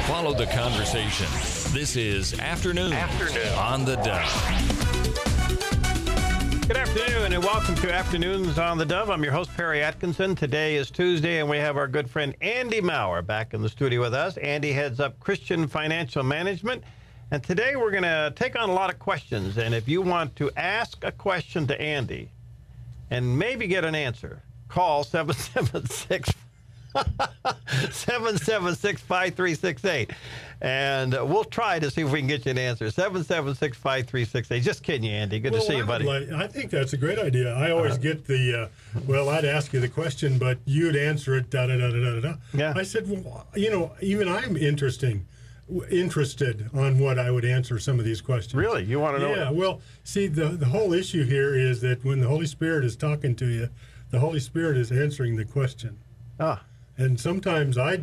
Follow the conversation. This is Afternoon on the Dove. Good afternoon and welcome to Afternoons on the Dove. I'm your host, Perry Atkinson. Today is Tuesday and we have our good friend Andy Maurer back in the studio with us. Andy heads up Christian Financial Management. And today we're going to take on a lot of questions. And if you want to ask a question to Andy and maybe get an answer, call 776-5368. And we'll try to see if we can get you an answer. 776-5368. Just kidding you, Andy. Good to see you, buddy. I think that's a great idea. I always get the, I'd ask you the question, but you'd answer it, da-da-da-da-da-da. Yeah. I said, well, even I'm interested on what I would answer some of these questions. Really? You want to know? Yeah, well, see, the whole issue here is that when the Holy Spirit is talking to you, the Holy Spirit is answering the question. Ah. And sometimes I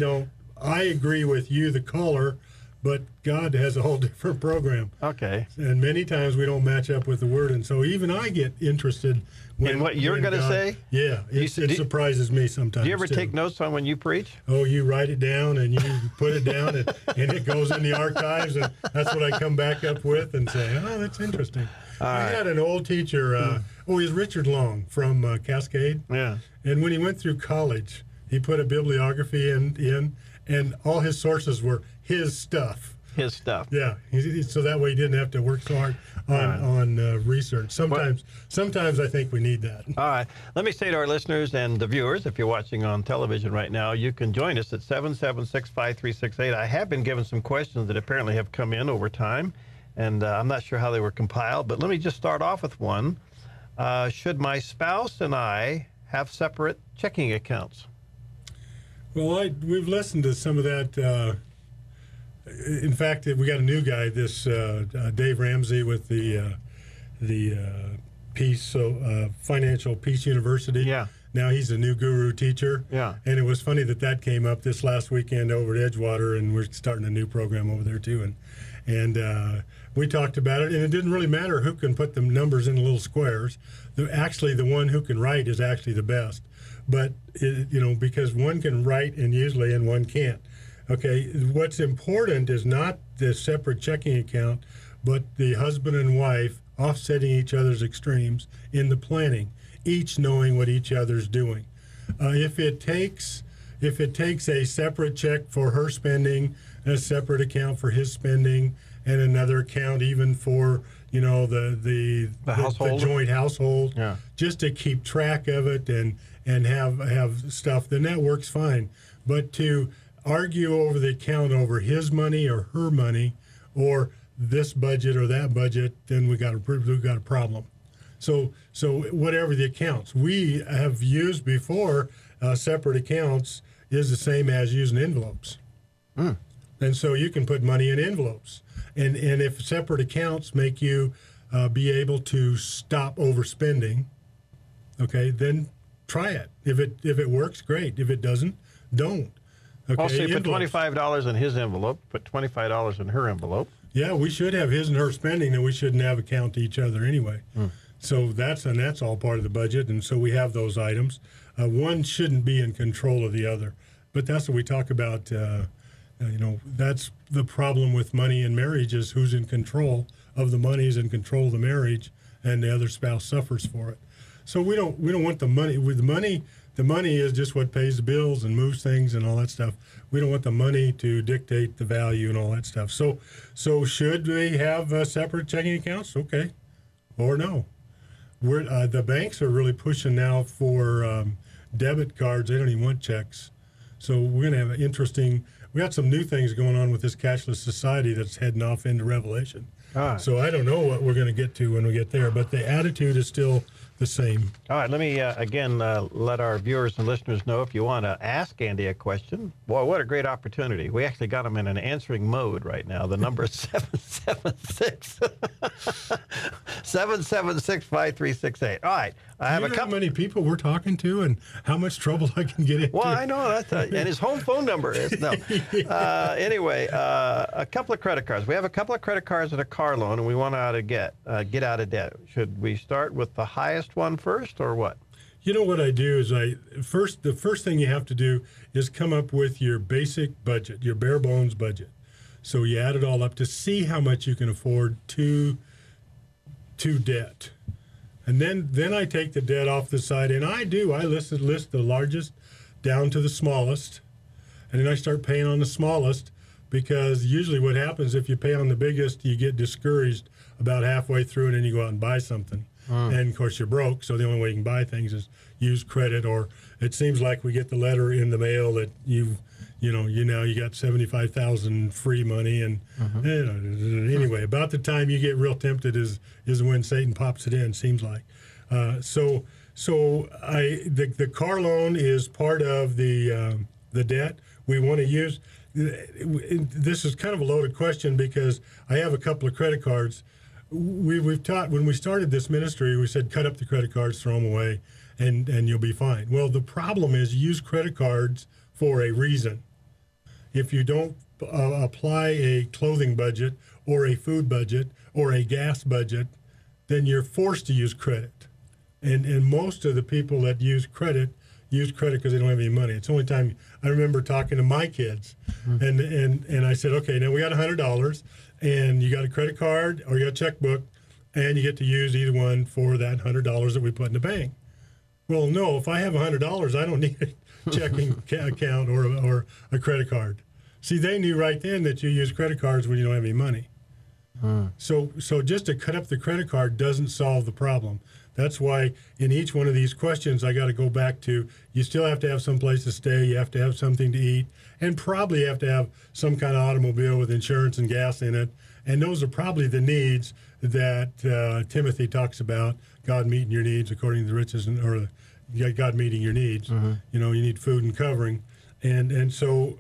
agree with you, the caller, but God has a whole different program. Okay. And many times we don't match up with the Word. And so even I get interested in what you're going to say? Yeah. It surprises me sometimes. Do you ever take notes on when you preach? Oh, you write it down and you put it down and it goes in the archives. And that's what I come back up with and say, oh, that's interesting. I had an old teacher, he's Richard Long from Cascade. Yeah. And when he went through college, he put a bibliography in, and all his sources were his stuff. His stuff. Yeah, so that way he didn't have to work so hard on research. Sometimes I think we need that. All right. Let me say to our listeners and the viewers, if you're watching on television right now, you can join us at 776-5368. I have been given some questions that apparently have come in over time, and I'm not sure how they were compiled, but let me just start off with one. Should my spouse and I have separate checking accounts? Well, we've listened to some of that. In fact, we got a new guy, this Dave Ramsey with the Financial Peace University. Yeah. Now he's a new guru teacher. Yeah. And it was funny that came up this last weekend over at Edgewater, and we're starting a new program over there too. And we talked about it, and it didn't really matter who can put the numbers in little squares. Actually, the one who can write is actually the best. But, because one can write and one can't. Okay, what's important is not the separate checking account, but the husband and wife offsetting each other's extremes in the planning, each knowing what each other's doing. If it takes a separate check for her spending, a separate account for his spending, and another account even for the joint household, just to keep track of it and have stuff, then that works fine. But to argue over the account over his money or her money or this budget or that budget, then we've got a problem. So whatever the accounts we have used before, separate accounts is the same as using envelopes. Mm. And so you can put money in envelopes. And if separate accounts make you be able to stop overspending, okay, then try it. If it works, great. If it doesn't, don't. Okay, well, so you put $25 in his envelope, put $25 in her envelope. Yeah, we should have his and her spending, and we shouldn't have account to each other anyway. Mm. So that's all part of the budget, and so we have those items. One shouldn't be in control of the other, but that's what we talk about. That's the problem with money in marriage is who's in control of the money is in control of the marriage, and the other spouse suffers for it. So we don't want the money. With the money is just what pays the bills and moves things and all that stuff. We don't want the money to dictate the value and all that stuff. So should we have separate checking accounts? Okay, or no? The banks are really pushing now for debit cards. They don't even want checks. So we're going to have we got some new things going on with this cashless society that's heading off into Revelation. So I don't know what we're going to get to when we get there, but the attitude is still the same. All right, let me again let our viewers and listeners know if you want to ask Andy a question. Boy, what a great opportunity. We actually got him in an answering mode right now. The number is 776-5368. All right. I have how many people we're talking to and how much trouble I can get into? Well, I know that's and his home phone number is no. Anyway, a couple of credit cards. We have a couple of credit cards and a car loan, and we want to get out of debt. Should we start with the highest one first, or what? You know what I do is the first thing you have to do is come up with your basic budget, your bare bones budget. So you add it all up to see how much you can afford to debt. And then I take the debt off the side, and I list the largest down to the smallest, and then I start paying on the smallest, because usually what happens if you pay on the biggest, you get discouraged about halfway through, and then you go out and buy something. And of course you're broke, so the only way you can buy things is use credit, or it seems like we get the letter in the mail that you got $75,000 free money, and anyway, about the time you get real tempted is when Satan pops it in. Seems like, the car loan is part of the debt we want to use. This is kind of a loaded question because I have a couple of credit cards. We've taught when we started this ministry, we said cut up the credit cards, throw them away, and you'll be fine. Well, the problem is you use credit cards for a reason. If you don't apply a clothing budget or a food budget or a gas budget, then you're forced to use credit. And most of the people that use credit because they don't have any money. It's the only time I remember talking to my kids, and I said, okay, now we got $100, and you got a credit card or you got a checkbook, and you get to use either one for that $100 that we put in the bank. Well, no, if I have $100, I don't need a checking account or a credit card. See, they knew right then that you use credit cards when you don't have any money. So just to cut up the credit card doesn't solve the problem. That's why in each one of these questions, I got to go back to, you still have to have some place to stay, you have to have something to eat, and probably have to have some kind of automobile with insurance and gas in it. And those are probably the needs that Timothy talks about, God meeting your needs according to the riches, or God meeting your needs. You know, you need food and covering. And so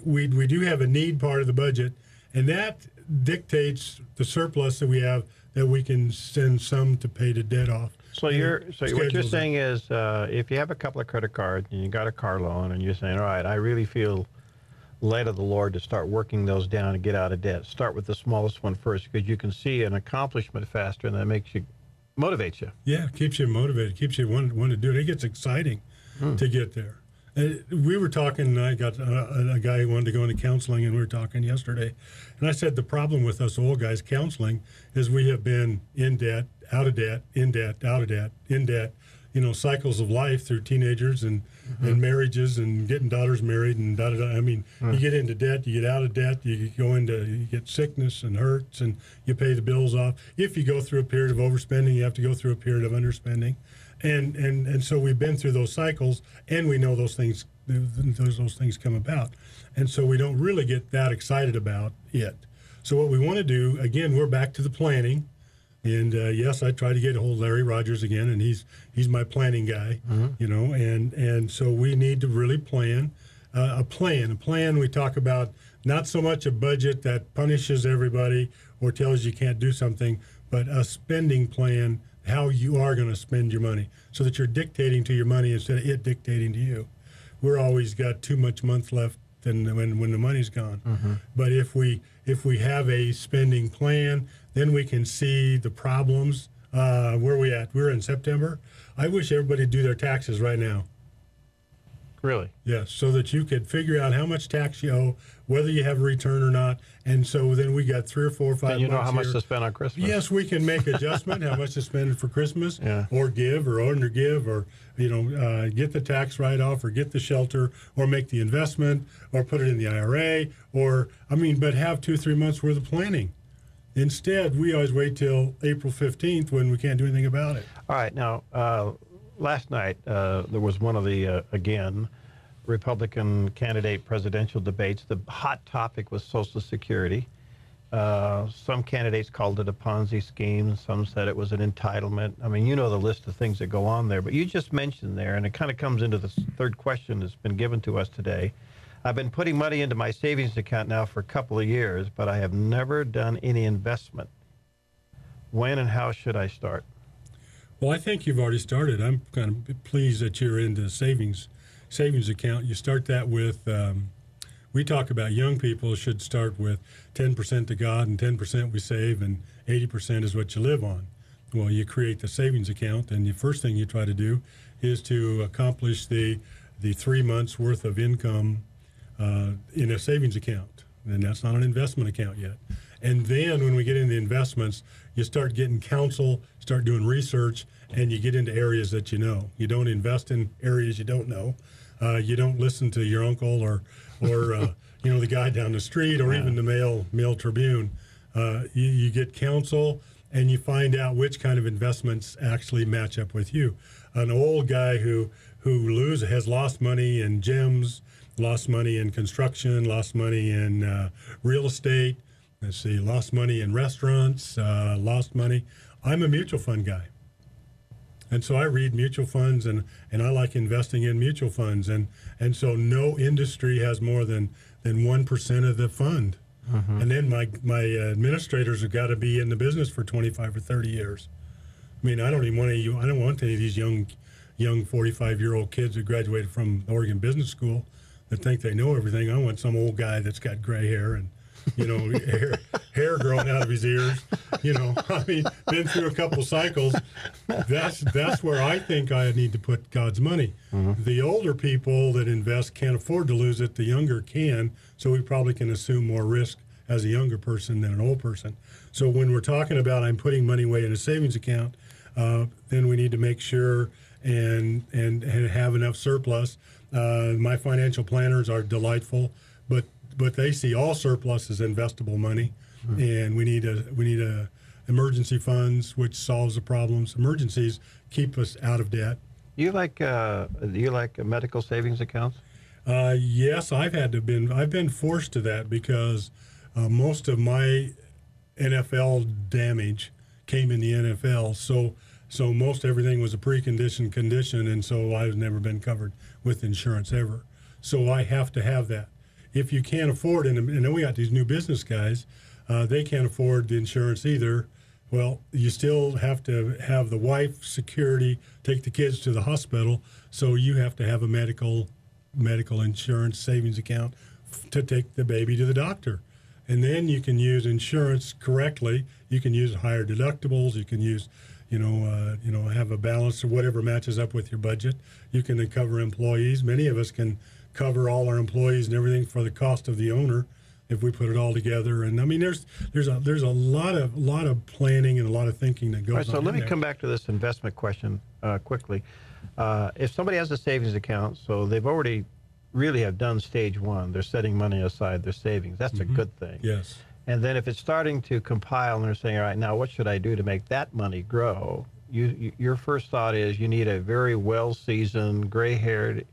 we do have a need part of the budget, and that dictates the surplus that we have, that we can send some to pay the debt off. So what you're saying is, if you have a couple of credit cards and you got a car loan, and you're saying, all right, I really feel led of the Lord to start working those down and get out of debt. Start with the smallest one first, because you can see an accomplishment faster, and that motivates you. Yeah, keeps you motivated, keeps you want to do it. It gets exciting to get there. We were talking, I got a guy who wanted to go into counseling, and we were talking yesterday. And I said the problem with us old guys counseling is we have been in debt, out of debt, in debt, out of debt, in debt, cycles of life through teenagers and marriages and getting daughters married and da-da-da. I mean, you get into debt, you get out of debt, you get sickness and hurts, and you pay the bills off. If you go through a period of overspending, you have to go through a period of underspending. And so we've been through those cycles, and we know those things come about. And so we don't really get that excited about it. So what we want to do, again, we're back to the planning. And yes, I try to get a hold of Larry Rogers again, and he's my planning guy, and so we need to really plan a plan. We talk about not so much a budget that punishes everybody or tells you can't do something, but a spending plan, how you are going to spend your money, so that you're dictating to your money instead of it dictating to you. We're always got too much month left than when the money's gone. But if we have a spending plan, then we can see the problems. Where are we at? We're in September. I wish everybody would do their taxes right now. Really? Yes, so that you could figure out how much tax you owe, whether you have a return or not. And so then we got 3 or 4 or 5 months. And you know how much to spend on Christmas. Yes, we can make adjustment, how much to spend for Christmas, or give or undergive, or get the tax write-off, or get the shelter, or make the investment, or put it in the IRA, but have 2-3 months worth of planning. Instead, we always wait till April 15th when we can't do anything about it. All right, now, last night there was one of the, again, Republican candidate presidential debates. The hot topic was Social Security. Some candidates called it a Ponzi scheme. Some said it was an entitlement. I mean, you know the list of things that go on there. But you just mentioned there, and it kind of comes into the third question that's been given to us today. I've been putting money into my savings account now for a couple of years, but I have never done any investment. When and how should I start? Well, I think you've already started. I'm kind of pleased that you're into savings account. You start that with, we talk about young people should start with 10% to God and 10% we save, and 80% is what you live on. Well, you create the savings account, and the first thing you try to do is to accomplish the 3 months worth of income in a savings account, and that's not an investment account yet. And then when we get into investments, you start getting counsel, start doing research, and you get into areas that you know. You don't invest in areas you don't know. You don't listen to your uncle or the guy down the street, or even the Mail Tribune. You get counsel, and you find out which kind of investments actually match up with you. An old guy who has lost money in gyms, lost money in construction, lost money in real estate. Let's see, lost money in restaurants, lost money. I'm a mutual fund guy. And so I read mutual funds, and I like investing in mutual funds. And so no industry has more than 1% of the fund. Mm-hmm. And then my administrators have got to be in the business for 25 or 30 years. I mean, I don't want any of these young 45-year-old kids who graduated from Oregon Business School that think they know everything. I want some old guy that's got gray hair and hair growing out of his ears. I mean, been through a couple cycles. That's where I think I need to put God's money. Mm-hmm. The older people that invest can't afford to lose it. The younger can, so we probably can assume more risk as a younger person than an old person. So when we're talking about I'm putting money away in a savings account, then we need to make sure and have enough surplus. My financial planners are delightful, but they see all surplus as investable money, and we need a emergency funds, which solves the problems. Emergencies keep us out of debt. Do you like medical savings accounts? Yes, I've been forced to that because most of my NFL damage came in the NFL. So most everything was a preconditioned condition, and so I've never been covered with insurance ever. So I have to have that. If you can't afford, and then we got these new business guys, they can't afford the insurance either. Well, you still have to have the wife security, take the kids to the hospital, so you have to have a medical insurance savings account to take the baby to the doctor. And then you can use insurance correctly. You can use higher deductibles. You can use, have a balance or whatever matches up with your budget. You can then cover employees. Many of us can cover all our employees and everything for the cost of the owner if we put it all together. And I mean, there's a lot of planning and a lot of thinking that goes on. All right, so let me come back to this investment question quickly. If somebody has a savings account, so they've already really have done stage one, they're setting money aside, their savings. That's a good thing. Yes. And then if it's starting to compile and they're saying, all right, now what should I do to make that money grow? Your first thought is you need a very well-seasoned, gray-haired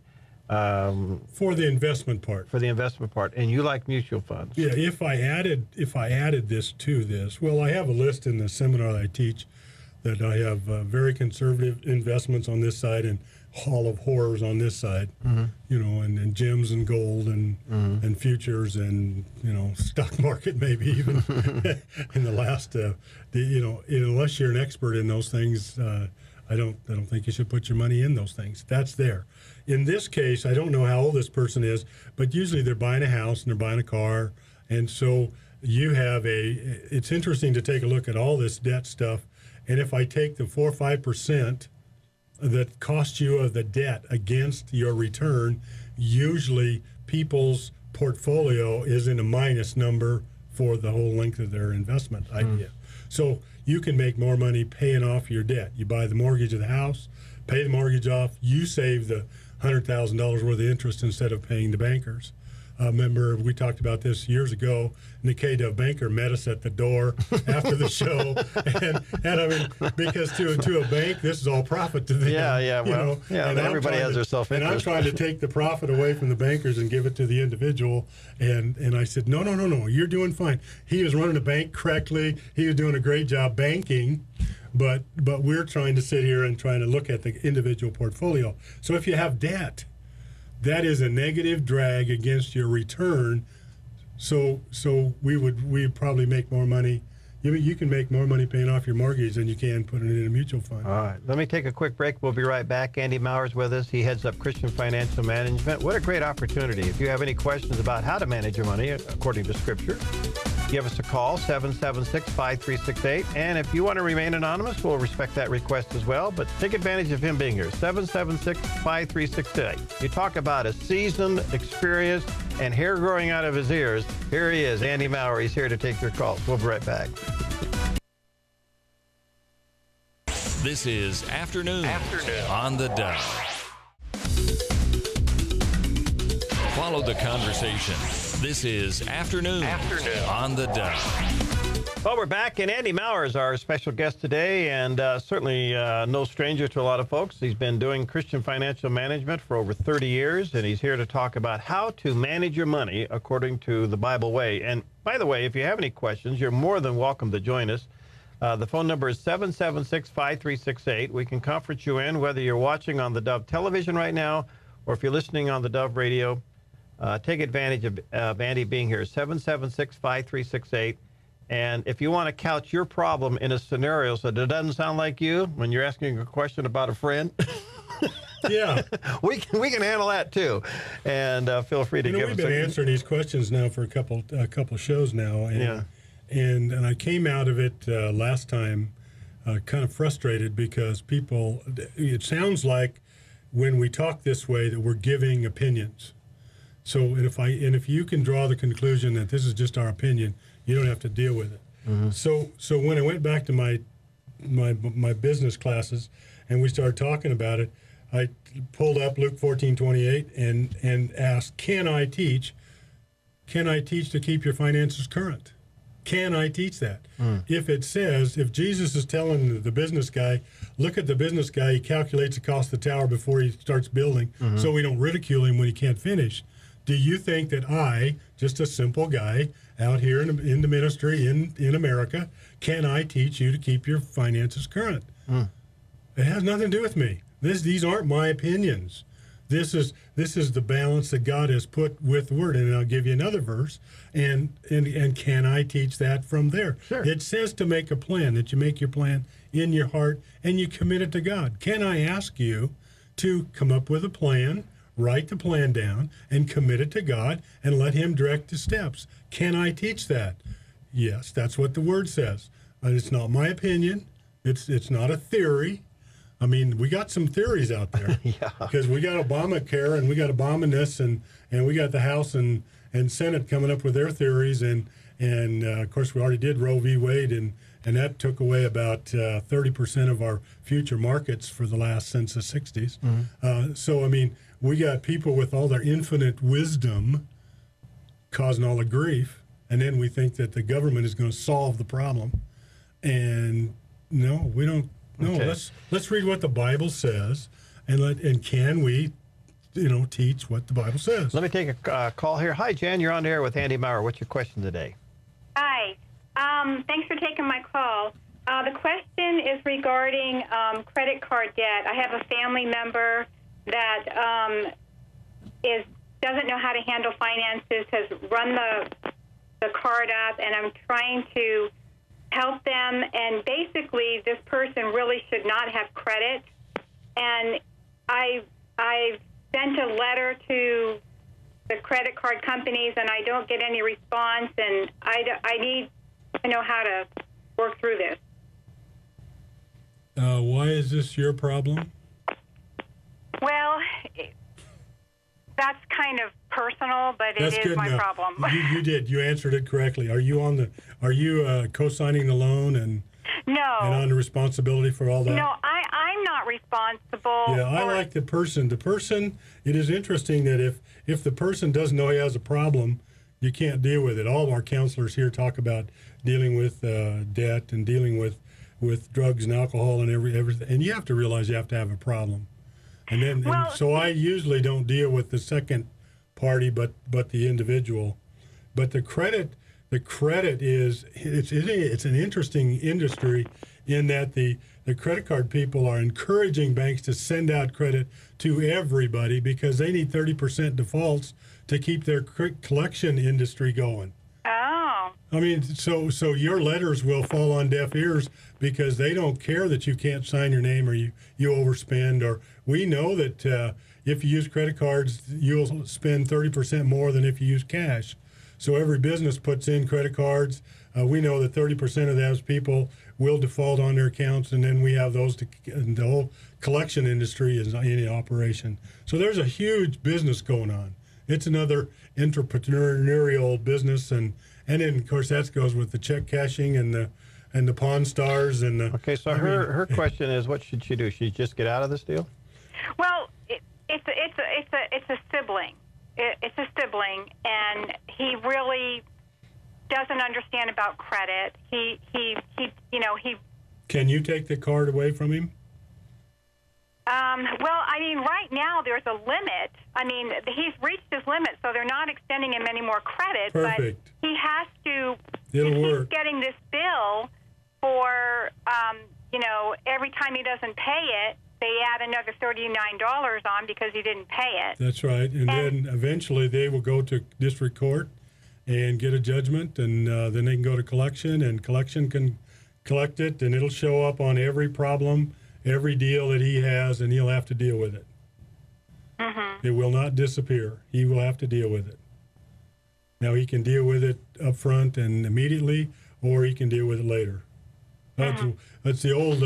for the investment part. For the investment part, and you like mutual funds. Yeah. If I added this to this, well, I have a list in the seminar that I teach that I have very conservative investments on this side and Hall of Horrors on this side. Mm-hmm. And gems and gold and futures and stock market maybe even in the last unless you're an expert in those things. I don't think you should put your money in those things. That's there. In this case, I don't know how old this person is, but usually they're buying a house and they're buying a car. And so you have it's interesting to take a look at all this debt stuff. And if I take the 4 or 5% that cost you of the debt against your return, usually people's portfolio is in a minus number for the whole length of their investment idea. So you can make more money paying off your debt. You buy the mortgage of the house, pay the mortgage off, you save the $100,000 worth of interest instead of paying the bankers. Remember, we talked about this years ago. Nikkei, the banker, met us at the door after the show, and I mean, because to a bank, this is all profit to them. And everybody has their self-interest. And I'm trying to take the profit away from the bankers and give it to the individual. And I said, no, you're doing fine. He was running the bank correctly. He was doing a great job banking. But we're trying to sit here and trying to look at the individual portfolio. So if you have debt, that is a negative drag against your return. So we'd probably make more money You can make more money paying off your mortgage than you can putting it in a mutual fund. All right. Let me take a quick break. We'll be right back. Andy Mauer's with us. He heads up Christian Financial Management. What a great opportunity. If you have any questions about how to manage your money according to Scripture, give us a call, 776-5368. And if you want to remain anonymous, we'll respect that request as well. But take advantage of him being here, 776-5368. You talk about a seasoned, experienced, and hair growing out of his ears. Here he is, Andy Mauer. He's here to take your calls. We'll be right back. This is Afternoon on the Dove. Follow the conversation. This is Afternoon on the Dove. Well, we're back, and Andy Mauer is our special guest today, and certainly no stranger to a lot of folks. He's been doing Christian financial management for over 30 years, and he's here to talk about how to manage your money according to the Bible way. And by the way, if you have any questions, you're more than welcome to join us. The phone number is 776-5368. We can conference you in, whether you're watching on the Dove television right now or if you're listening on the Dove radio. Take advantage of Andy being here, 776-5368. And if you want to couch your problem in a scenario so that it doesn't sound like you when you're asking a question about a friend, yeah, we can handle that too. And feel free to give us. We've been answering these questions now for a couple shows now, and I came out of it last time kind of frustrated because people. It sounds like when we talk this way that we're giving opinions. So if you can draw the conclusion that this is just our opinion, you don't have to deal with it. Mm-hmm. So when I went back to my business classes and we started talking about it, I pulled up Luke 14:28 and asked, can I teach to keep your finances current? Can I teach that? If it says, if Jesus is telling the business guy, look at the business guy, he calculates the cost of the tower before he starts building, so we don't ridicule him when he can't finish. Do you think that I, just a simple guy out here in the ministry in America, can I teach you to keep your finances current? It has nothing to do with me. These aren't my opinions. This is the balance that God has put with the Word. And I'll give you another verse. And can I teach that from there? Sure. It says to make a plan, that you make your plan in your heart and you commit it to God. Can I ask you to come up with a plan, write the plan down, and commit it to God and let Him direct the steps? Can I teach that? Yes, that's what the Word says. It's not my opinion. It's not a theory. I mean, we got some theories out there. Because we got Obamacare and we got Obama this and we got the House and Senate coming up with their theories. And of course, we already did Roe v. Wade, and that took away about 30% of our future markets for the last since the 60s. So, I mean, we got people with all their infinite wisdom causing all the grief, and then we think that the government is going to solve the problem. And no, we don't. No, okay. Let's read what the Bible says, and can we, teach what the Bible says? Let me take a call here. Hi, Jan. You're on air with Andy Mauer. What's your question today? Hi. Thanks for taking my call. The question is regarding credit card debt. I have a family member that doesn't know how to handle finances, has run the card up, and I'm trying to help them. And basically, this person really should not have credit. And I sent a letter to the credit card companies, and I don't get any response. And I need to know how to work through this. Why is this your problem? Well, that's kind of personal, but it is my problem. You did. You answered it correctly. Are you co-signing the loan and on the responsibility for all that? No, I'm not responsible. Yeah, I like the person. The person. It is interesting that if the person doesn't know he has a problem, you can't deal with it. All of our counselors here talk about dealing with debt and dealing with drugs and alcohol and everything. And you have to realize you have to have a problem. And so I usually don't deal with the second party, but the individual. But the credit is it's an interesting industry in that the credit card people are encouraging banks to send out credit to everybody because they need 30% defaults to keep their collection industry going. Oh. I mean, so your letters will fall on deaf ears because they don't care that you can't sign your name or you overspend. Or we know that if you use credit cards, you'll spend 30% more than if you use cash. So every business puts in credit cards. We know that 30% of those people will default on their accounts, and then we have those. The whole collection industry is in operation. So there's a huge business going on. It's another entrepreneurial business, and then of course that goes with the check cashing and the Pawn Stars and the. Okay, so her question is, what should she do? Should she just get out of this deal? Well, it's a sibling. It's a sibling, and he really doesn't understand about credit. He Can you take the card away from him? Well, I mean, right now there's a limit. I mean, he's reached his limit, so they're not extending him any more credit. Perfect. But he has to. It'll work. He's getting this bill for, every time he doesn't pay it, they add another $39 on because he didn't pay it. That's right. And then eventually they will go to district court and get a judgment, and then they can go to collection, and collection can collect it, and it'll show up on every problem, every deal that he has, and he'll have to deal with it. Mm-hmm. It will not disappear. He will have to deal with it. Now, he can deal with it up front and immediately, or he can deal with it later. Mm-hmm. That's the old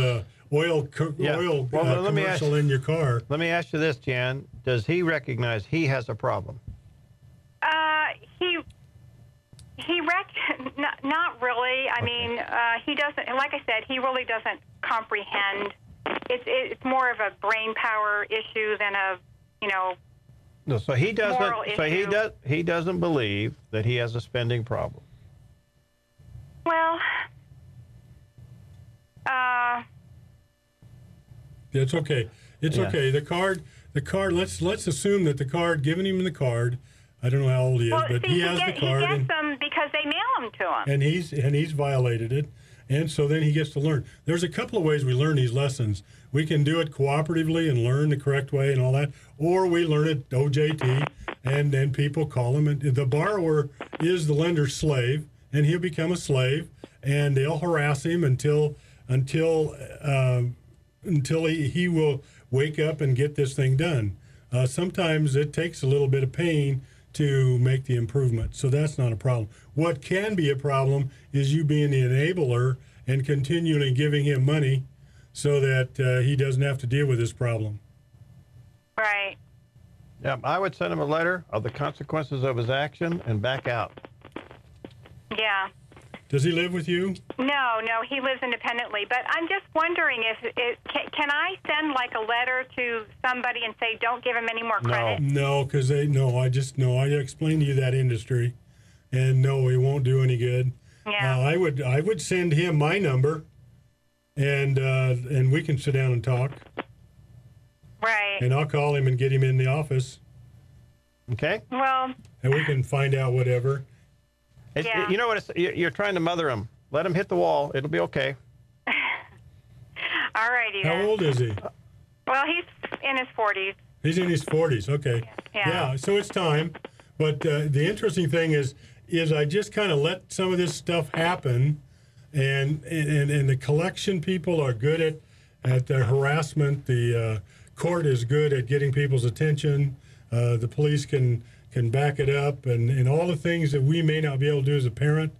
oil commercial in your car. Let me ask you this, Jan. Does he recognize he has a problem? Not really. I mean, he doesn't. Like I said, he really doesn't comprehend. It's more of a brain power issue than a No, so he doesn't. Moral issue. He doesn't believe that he has a spending problem. Well, it's okay. It's okay. The card. Let's assume that the card, giving him the card. I don't know how old he is, but he has the card. He gets them because they mail them to him. And he's violated it, and so then he gets to learn. There's a couple of ways we learn these lessons. We can do it cooperatively and learn the correct way and all that, or we learn it OJT, and then people call him. And the borrower is the lender's slave, and he'll become a slave, and they'll harass him until he will wake up and get this thing done. Sometimes it takes a little bit of pain to make the improvement, so that's not a problem. What can be a problem is you being the enabler and continually giving him money so that he doesn't have to deal with this problem. Right. Yeah, I would send him a letter of the consequences of his action and back out. Yeah. Does he live with you? No, he lives independently. But I'm just wondering can I send like a letter to somebody and say don't give him any more credit? No, because I explained to you that industry, and no, it won't do any good. Yeah. I would send him my number, and we can sit down and talk. Right. And I'll call him and get him in the office. Okay. Well. And we can find out whatever. Yeah. You know what? You're trying to mother him. Let him hit the wall. It'll be okay. All righty then. How old is he? Well, he's in his 40s. He's in his 40s. Okay. Yeah. So it's time. But the interesting thing is I just kind of let some of this stuff happen, and the collection people are good at the harassment. The court is good at getting people's attention. The police can back it up, and all the things that we may not be able to do as a parent,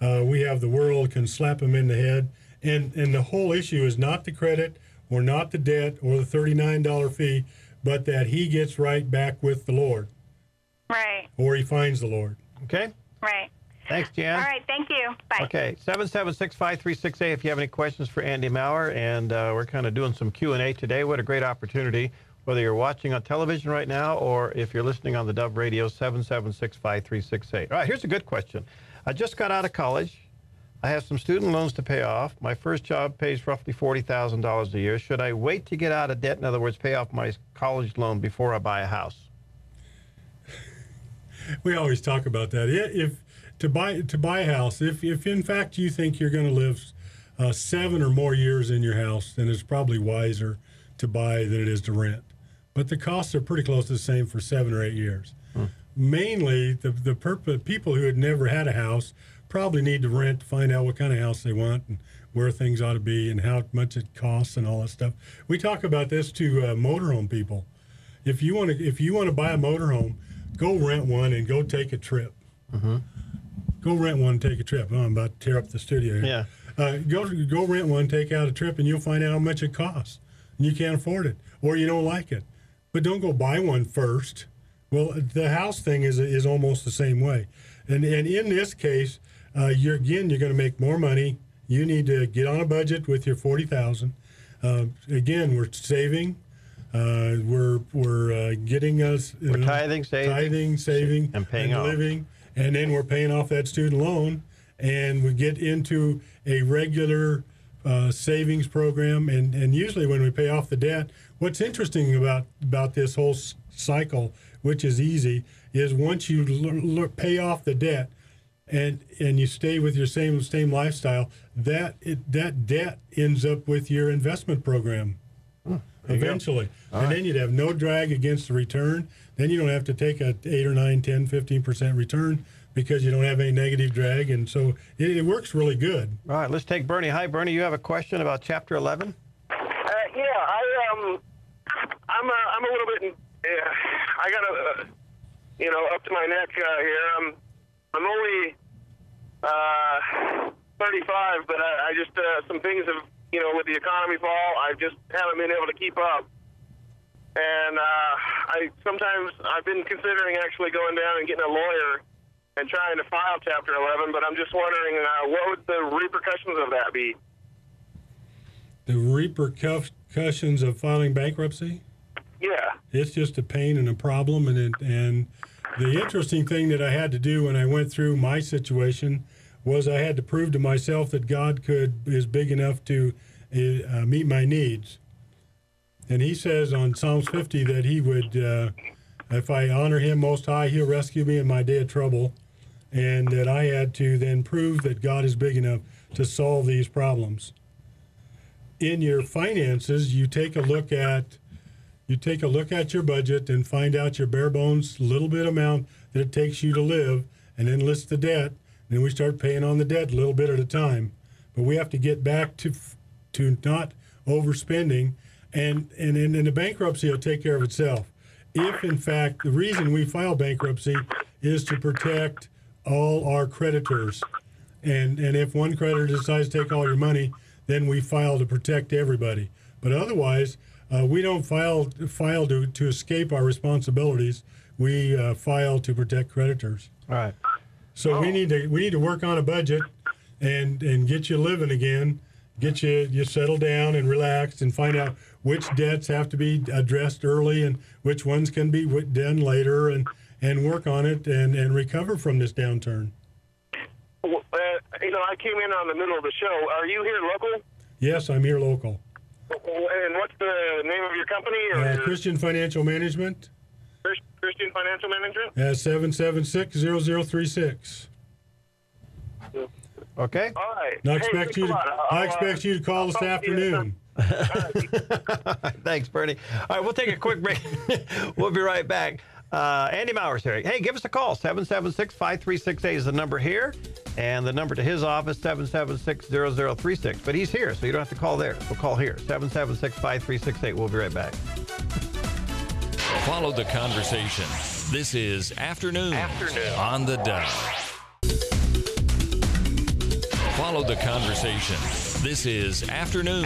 we have the world can slap them in the head. And the whole issue is not the credit or not the debt or the $39 fee, but that he gets right back with the Lord. Right. Or he finds the Lord. Okay? Right. Thanks, Jan. All right, thank you. Bye. Okay, 776-5368 if you have any questions for Andy Maurer, and we're kind of doing some Q&A today. What a great opportunity. Whether you're watching on television right now or if you're listening on the Dove Radio, 776-5368. All right, here's a good question. I just got out of college. I have some student loans to pay off. My first job pays roughly $40,000 a year. Should I wait to get out of debt, in other words, pay off my college loan before I buy a house? We always talk about that. If to buy a house, if in fact you think you're going to live 7 or more years in your house, then it's probably wiser to buy than it is to rent. But the costs are pretty close to the same for 7 or 8 years. mainly the people who had never had a house probably need to rent to find out what kind of house they want and where things ought to be and how much it costs and all that stuff. We talk about this to motorhome people. If you want to buy a motorhome, go rent one and go take a trip. Mm-hmm. Go rent one and take a trip. Oh, I'm about to tear up the studio here. Yeah. Go rent one, take out a trip, and you'll find out how much it costs. And you can't afford it, or you don't like it. But don't go buy one first. Well, the house thing is almost the same way. And in this case, you're going to make more money. You need to get on a budget with your $40,000. Again, we're saving. We're getting us. We're tithing, saving, and paying off. Living, and then we're paying off that student loan, and we get into a regular savings program. And usually, when we pay off the debt, what's interesting about this whole cycle, which is easy, is once you pay off the debt. And you stay with your same lifestyle, that debt ends up with your investment program eventually. And then you'd have no drag against the return. Then you don't have to take a 8 or 9, 10, 15% return because you don't have any negative drag. And so it works really good. All right, let's take Bernie. Hi, Bernie. You have a question about Chapter 11? I'm a little bit. I got up to my neck here. I'm only 35, but I just some things have, with the economy fall, I just haven't been able to keep up. And I've been considering actually going down and getting a lawyer and trying to file Chapter 11, but I'm just wondering what would the repercussions of that be? The repercussions of filing bankruptcy? Yeah. It's just a pain and a problem, and the interesting thing that I had to do when I went through my situation was I had to prove to myself that God is big enough to meet my needs. And he says on Psalms 50 that he would, if I honor him most high, he'll rescue me in my day of trouble, and that I had to then prove that God is big enough to solve these problems. In your finances, you take a look at your budget and find out your bare bones little bit amount that it takes you to live, and then list the debt. And then we start paying on the debt a little bit at a time. But we have to get back to not overspending, and the bankruptcy will take care of itself. If, in fact, the reason we file bankruptcy is to protect all our creditors. And if one creditor decides to take all your money, then we file to protect everybody. But otherwise, we don't file to escape our responsibilities. We file to protect creditors. All right. So we need to work on a budget and get you living again, get you settled down and relaxed, and find out which debts have to be addressed early and which ones can be done later, and work on it and recover from this downturn. I came in on the middle of the show. Are you here local? Yes, I'm here local. And what's the name of your company? Christian Financial Management. Christian Financial Management? 776-0036. Okay. All right. I expect you to call this afternoon. Thanks, Bernie. All right, we'll take a quick break. We'll be right back. Andy Mauer's here. Hey, give us a call. 776-5368 is the number here. And the number to his office, 776-0036. But he's here, so you don't have to call there. So call here, 776-5368. We'll be right back. Follow the conversation. This is Afternoon on the Dove. Follow the conversation. This is Afternoon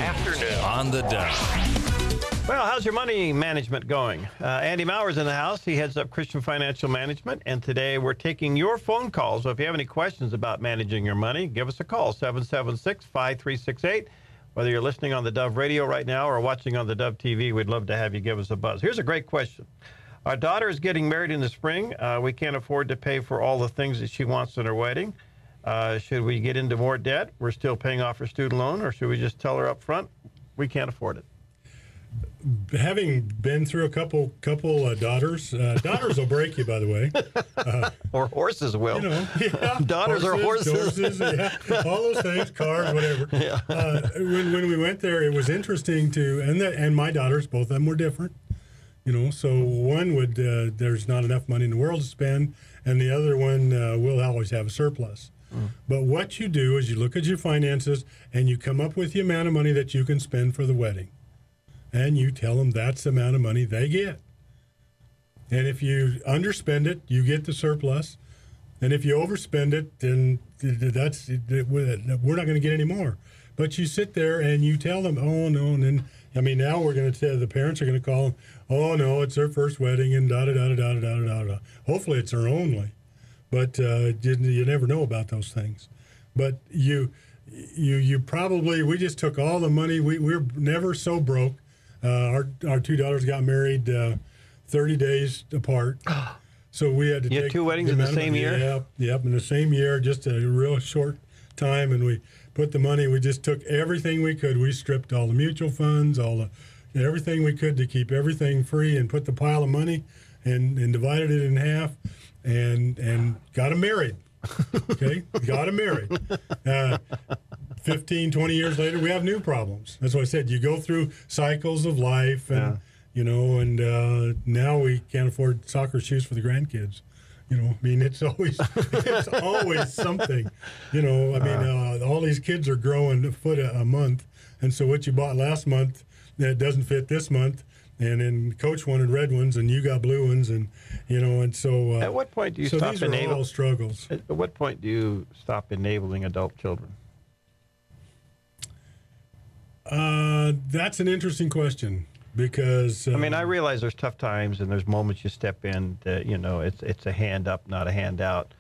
on the Dove. Well, how's your money management going? Andy Mauer's in the house. He heads up Christian Financial Management. And today we're taking your phone calls. So if you have any questions about managing your money, give us a call, 776-5368. Whether you're listening on the Dove Radio right now or watching on the Dove TV, we'd love to have you give us a buzz. Here's a great question. Our daughter is getting married in the spring. We can't afford to pay for all the things that she wants in her wedding. Should we get into more debt? We're still paying off her student loan, or should we just tell her up front we can't afford it? Having been through a couple daughters will break you, by the way. Or horses will. Daughters horses, or horses. All those things, cars, whatever. Yeah. When we went there, it was interesting and my daughters, both of them were different. So one would, there's not enough money in the world to spend, and the other one will always have a surplus. But what you do is you look at your finances and you come up with the amount of money that you can spend for the wedding. And you tell them that's the amount of money they get. And if you underspend it, you get the surplus. And if you overspend it, then we're not going to get any more. But you sit there and you tell them, oh, no, and then, now we're going to tell, the parents are going to call them, oh, no, it's their first wedding, and da-da-da-da-da-da-da-da. Hopefully it's their only. But you never know about those things. But you probably, we just took all the money. We're never so broke. Our two daughters got married 30 days apart. So we had to take two weddings in the same year? Yep, in the same year, just a real short time. And we put the money, we just took everything we could. We stripped all the mutual funds, everything we could to keep everything free, and put the pile of money and divided it in half and got them married. Okay, got them married. 15, 20 years later, we have new problems. That's what I said. You go through cycles of life, and now we can't afford soccer shoes for the grandkids. It's always something. All these kids are growing a foot a month, and so what you bought last month that doesn't fit this month. And then Coach wanted red ones, and you got blue ones, and so. At what point do you stop enabling? These are all struggles. At what point do you stop enabling adult children? That's an interesting question because. I realize there's tough times and there's moments you step in that it's a hand up, not a handout.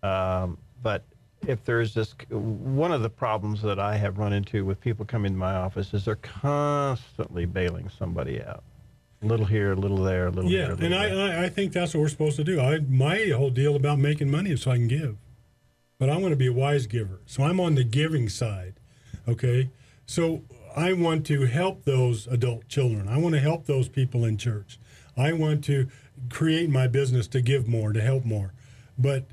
But if there's one of the problems that I have run into with people coming to my office is they're constantly bailing somebody out. A little here, a little there, a little here. And I think that's what we're supposed to do. My whole deal about making money is so I can give. But I want to be a wise giver. So I'm on the giving side, okay? So I want to help those adult children. I want to help those people in church. I want to create my business to give more, to help more. But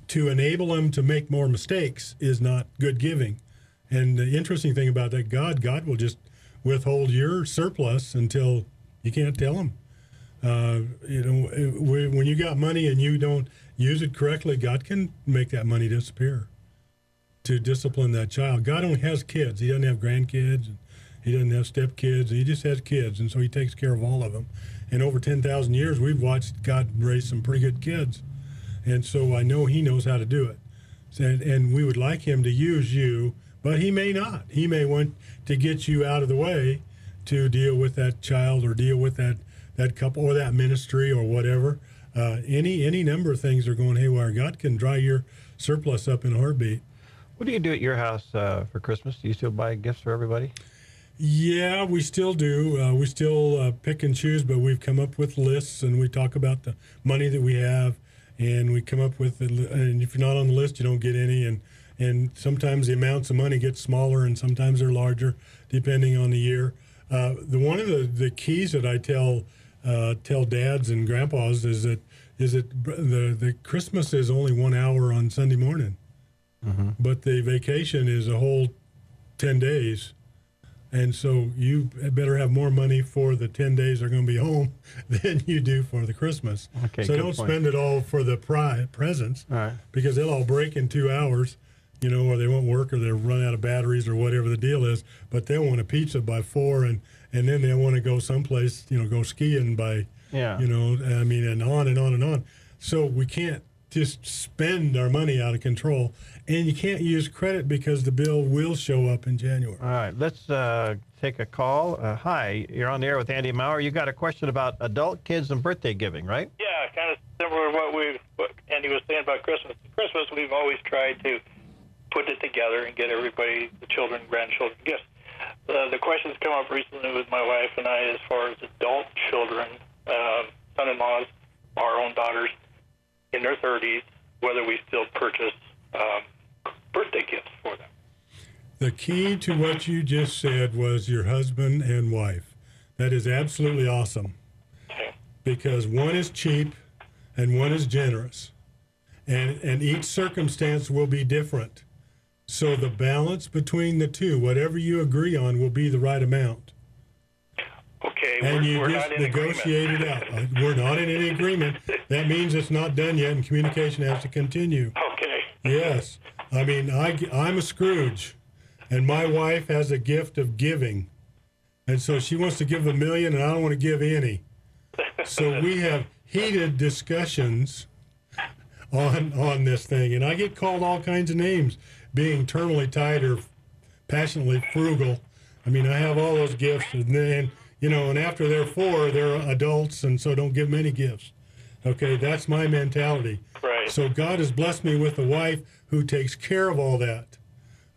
to enable them to make more mistakes is not good giving. And the interesting thing about that, God will just withhold your surplus until you can't tell him. When you got money and you don't use it correctly, God can make that money disappear to discipline that child. God only has kids. He doesn't have grandkids. And he doesn't have stepkids. He just has kids, and so he takes care of all of them. And over 10,000 years, we've watched God raise some pretty good kids. And so I know he knows how to do it. And we would like him to use you, but he may not. He may want to get you out of the way to deal with that child or deal with that couple or that ministry or whatever. Any number of things are going haywire. God can dry your surplus up in a heartbeat. What do you do at your house for Christmas? Do you still buy gifts for everybody? Yeah, we still do. We still pick and choose, but we've come up with lists, and we talk about the money that we have, and we come up with, and if you're not on the list, you don't get any, and sometimes the amounts of money get smaller, and sometimes they're larger, depending on the year. One of the keys that I tell dads and grandpas is that the Christmas is only 1 hour on Sunday morning, but the vacation is a whole 10 days. And so you better have more money for the 10 days they're going to be home than you do for the Christmas. Okay, so don't spend it all for the presents, because they'll all break in 2 hours, or they won't work, or they'll run out of batteries, or whatever the deal is. But they'll want a pizza by 4, and then they'll want to go someplace, go skiing by, and on and on and on. So we can't just spend our money out of control. And you can't use credit because the bill will show up in January. All right, let's take a call. Hi, you're on the air with Andy Maurer. You got a question about adult kids and birthday giving, right? Yeah, kind of similar to what Andy was saying about Christmas. Christmas, we've always tried to put it together and get everybody, the children, grandchildren, gifts. The question's come up recently with my wife and I as far as adult children, son-in-laws, our own daughters in their 30s, whether we still purchase birthday gifts for them. The key to what you just said was your husband and wife. That is absolutely awesome. Okay. Because one is cheap and one is generous. And each circumstance will be different. So the balance between the two, whatever you agree on, will be the right amount. Okay. Okay, and you we're just not in negotiate it out. We're not in any agreement. That means it's not done yet, and communication has to continue. Okay. Yes. I mean, I'm a Scrooge, and my wife has a gift of giving. And so she wants to give $1 million, and I don't want to give any. So we have heated discussions on this thing, and I get called all kinds of names, being terminally tight or passionately frugal. I mean, I have all those gifts, and then, you know, and after they're 4, they're adults, and so don't give them any gifts. Okay, that's my mentality. Right. So God has blessed me with a wife who takes care of all that.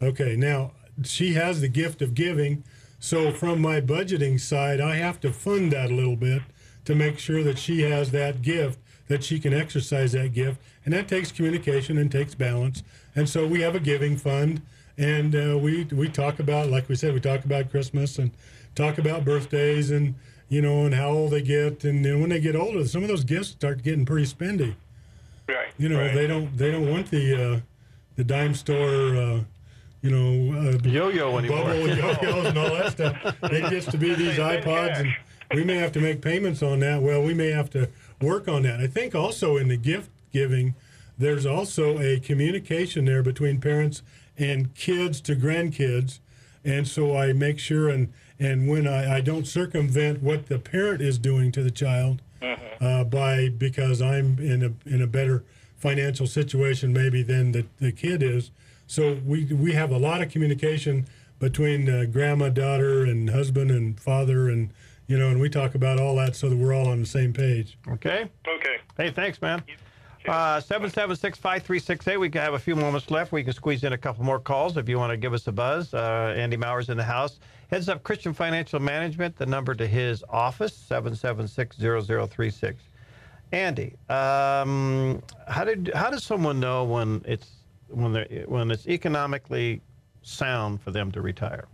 Okay, now she has the gift of giving. So from my budgeting side, I have to fund that a little bit to make sure that she has that gift, that she can exercise that gift. And that takes communication and takes balance. And so we have a giving fund. And we talk about, like we said, we talk about Christmas and talk about birthdays and, you know, and how old they get. And then when they get older, some of those gifts start getting pretty spendy. Right. You know, right. they don't want the dime store yo-yo anymore. bubble yo-yos and all that stuff. It gets to be these iPods, and we may have to make payments on that. Well, we may have to work on that. I think also in the gift giving, there's also a communication there between parents and kids to grandkids. And so I make sure, and when I don't circumvent what the parent is doing to the child, because I'm in a better financial situation maybe than the kid is. So we have a lot of communication between grandma, daughter, and husband and father, and you know, and we talk about all that so that we're all on the same page. Okay. Okay. Hey, thanks, man. 776-5368. We have a few moments left. We can squeeze in a couple more calls if you want to give us a buzz. Andy Mauer's in the house. Heads Up Christian Financial Management, the number to his office, 776-0036. Andy, how does someone know when it's economically sound for them to retire?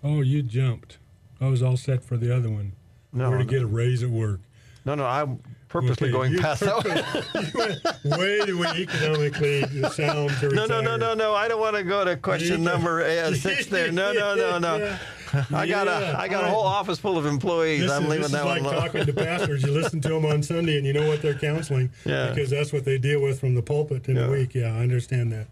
Oh, you jumped. I was all set for the other one. No, to get a raise at work. No, I'm purposely going past that one. You went way too economically sound to retire. No. I don't want to go to question number 6 there. No. Yeah. I got a whole office full of employees. I'm leaving that one alone. This is like talking to pastors. You listen to them on Sunday and you know what they're counseling because that's what they deal with from the pulpit in a week. Yeah, I understand that.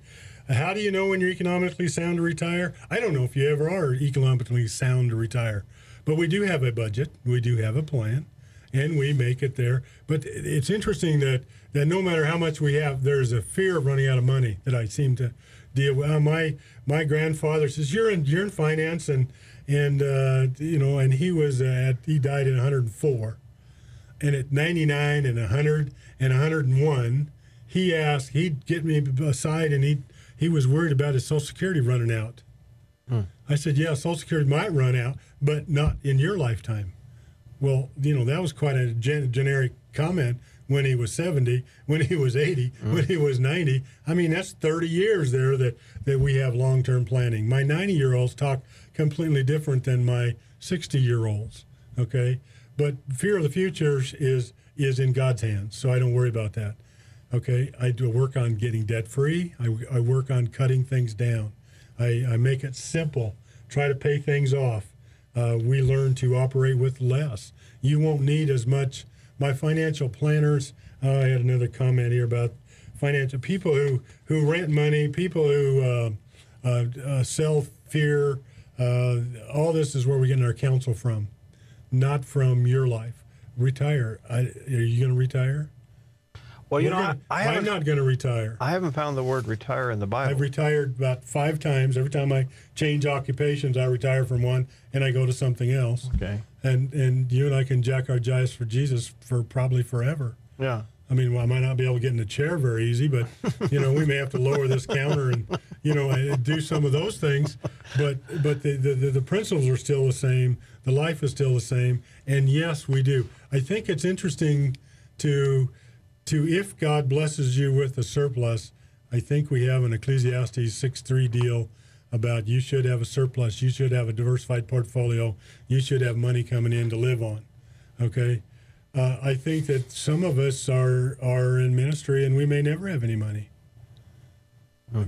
How do you know when you're economically sound to retire? I don't know if you ever are economically sound to retire, but we do have a budget. We do have a plan, and we make it there. But it's interesting that no matter how much we have, there's a fear of running out of money that I seem to deal with. My grandfather says, you're in finance, and you know, and he died at 104, and at 99 and 100 and 101, he'd get me aside, and he was worried about his Social Security running out. I said, yeah, Social Security might run out, but not in your lifetime. Well, you know, that was quite a generic comment when he was 70, when he was 80, when he was 90. I mean, that's 30 years there that we have long-term planning. My 90-year-olds talk completely different than my 60-year-olds, okay? But fear of the future is in God's hands, so I don't worry about that, okay? I do work on getting debt-free. I work on cutting things down. I make it simple, try to pay things off. We learn to operate with less. You won't need as much. My financial planners, I had another comment here about financial people who rent money, people who sell fear. All this is where we're getting our counsel from, not from your life. Retire. Are you going to retire? Well, you know, I'm not going to retire. I haven't found the word retire in the Bible. I've retired about 5 times. Every time I change occupations, I retire from one and I go to something else. Okay. And you and I can jack our jives for Jesus for probably forever. Yeah. I mean, I might not be able to get in the chair very easy, but, you know, we may have to lower this counter and, you know, and do some of those things. But the principles are still the same. The life is still the same. And, yes, we do. I think it's interesting to if God blesses you with a surplus, I think we have an Ecclesiastes 6:3 deal about you should have a surplus, you should have a diversified portfolio, you should have money coming in to live on, okay? I think that some of us are in ministry and we may never have any money.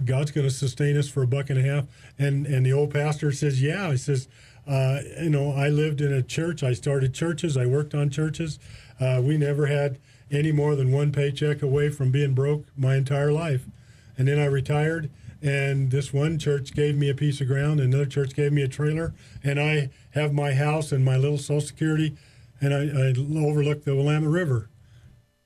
God's going to sustain us for $1.50. And the old pastor says, yeah, he says, I lived in a church. I started churches. I worked on churches. We never had any more than one paycheck away from being broke my entire life. And then I retired, and this one church gave me a piece of ground, another church gave me a trailer, and I have my house and my little Social Security, and I overlook the Willamette River.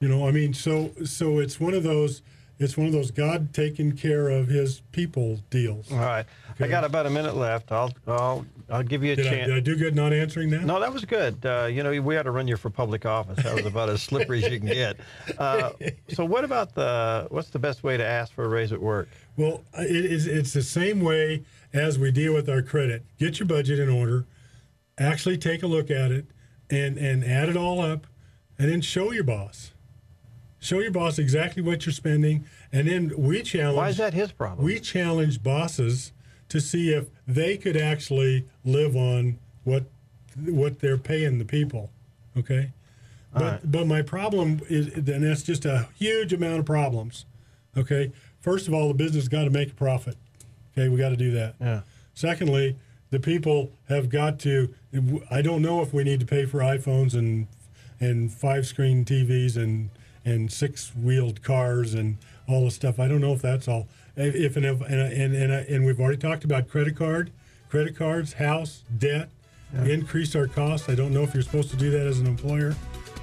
So it's one of those. It's one of those God taking care of His people deals. All right, okay. I got about a minute left. I'll give you a chance. Did I do good not answering that? No, that was good. We ought to run you for public office. That was about as slippery as you can get. So what about what's the best way to ask for a raise at work? Well, it's the same way as we deal with our credit. Get your budget in order, actually take a look at it, and add it all up, and then show your boss. Show your boss exactly what you're spending, and then we challenge. Why is that his problem? We challenge bosses to see if they could actually live on what they're paying the people. Okay, but my problem is, and that's just a huge amount of problems. Okay, first of all, the business got to make a profit. Okay, we got to do that. Yeah. Secondly, the people have got to. I don't know if we need to pay for iPhones and 5-screen TVs and 6-wheeled cars and all the stuff. I don't know if that's all. And we've already talked about credit cards, house, debt, increase our costs. I don't know if you're supposed to do that as an employer.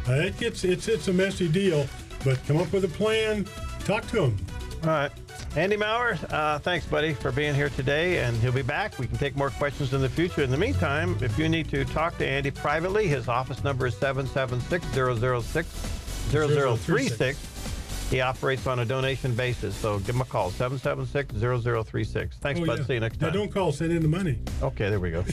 It's a messy deal, but come up with a plan. Talk to them. All right. Andy Maurer, thanks, buddy, for being here today, and he'll be back. We can take more questions in the future. In the meantime, if you need to talk to Andy privately, his office number is 776-006-0036. He operates on a donation basis, so give him a call, 776-0036. Thanks, bud. See you next time. Don't call, send in the money. Okay, there we go.